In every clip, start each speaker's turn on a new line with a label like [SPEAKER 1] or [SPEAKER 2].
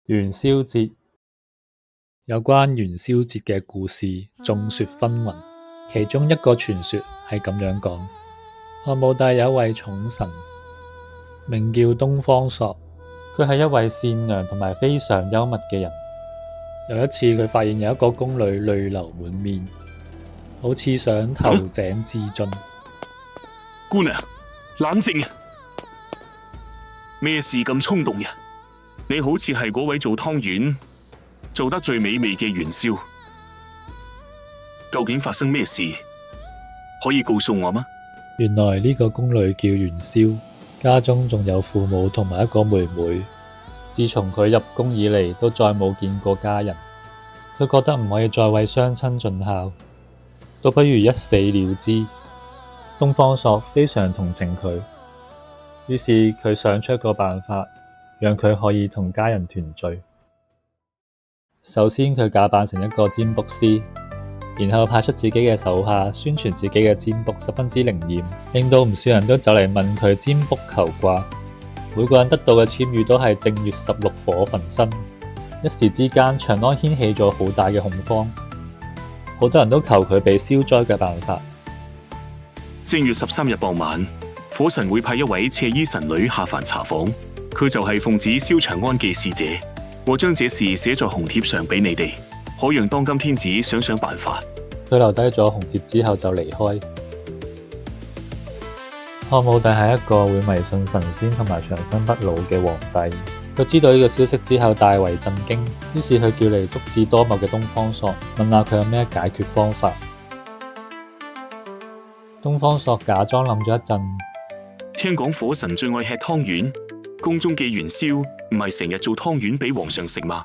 [SPEAKER 1] 元宵節。有關元宵節嘅故事眾說紛紜，其中一個傳說係咁樣講：漢武帝有一位寵臣，名叫東方朔，佢係一位善良同埋非常幽默嘅人。有一次，佢發現有一個宮女淚流滿面，好似想投井自盡。
[SPEAKER 2] 姑娘，冷靜啊！咩事咁衝動呀？你好似係嗰位做湯圓做得最美味嘅元宵，究竟發生咩事？可以告訴我嗎？
[SPEAKER 1] 原來呢個宮女叫元宵，家中仲有父母同埋一個妹妹。自從佢入宮以嚟，都再冇見過家人。佢覺得唔可以再為雙親盡孝，倒不如一死了之。東方朔非常同情佢，於是佢想出一個辦法，讓佢可以同家人團聚。首先，佢假扮成一個占卜師，然後派出自己嘅手下宣傳自己嘅占卜十分之靈驗，令到唔少人都走嚟問佢占卜求卦。每個人得到嘅簽語都係正月16火焚身，一時之間長安掀起咗好大嘅恐慌，好多人都求佢俾消災嘅辦法。
[SPEAKER 2] 正月13日傍晚，火神會派一位赤衣神女下凡查訪，佢就係奉旨燒長安嘅使者。我將這事寫在紅帖上俾你哋，可讓當今天子想想辦法。
[SPEAKER 1] 佢留低咗紅帖之後就離開。漢武帝係一個會迷信神仙同埋長生不老嘅皇帝。佢知道呢個消息之後大為震驚，於是佢叫嚟足智多謀嘅東方朔，問下佢有咩解決方法。東方朔假裝諗咗一陣，
[SPEAKER 2] 聽講火神最愛吃湯圓，宮中嘅元宵唔係成日做湯圓俾皇上食嘛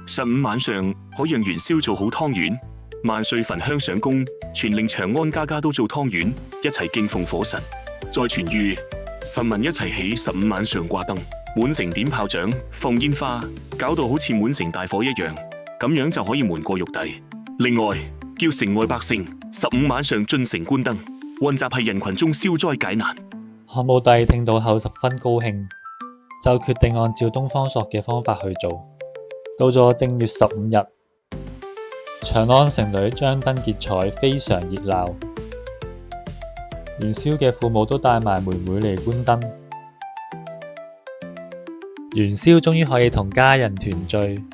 [SPEAKER 2] ？15晚上可讓元宵做好湯圓，萬歲焚香上宮，全令長安家家都做湯圓，一齊敬奉火神。再傳諭臣民一齊起15晚上掛燈，滿城點炮仗、放煙花，搞到好似滿城大火一樣，咁樣就可以瞞過玉帝。另外，叫城外百姓15晚上進城觀燈，混雜喺人群中消災解難。
[SPEAKER 1] 漢武帝聽到後十分高興，就決定按照東方朔嘅方法去做。到咗正月15日，長安城裏張燈結彩，非常熱鬧。元宵嘅父母都帶埋妹妹嚟觀燈，元宵終於可以同家人團聚。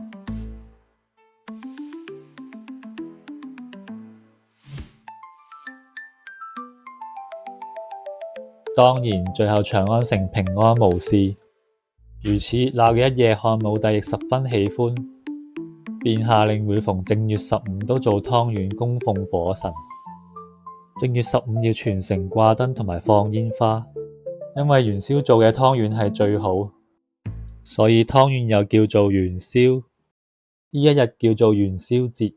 [SPEAKER 1] 當然，最後長安城平安無事。如此熱鬧嘅一夜，漢武帝亦十分喜歡，便下令每逢正月15都做湯圓供奉火神。正月15要全城掛燈同埋放煙花，因為元宵做嘅湯圓係最好，所以湯圓又叫做元宵。呢一日叫做元宵節。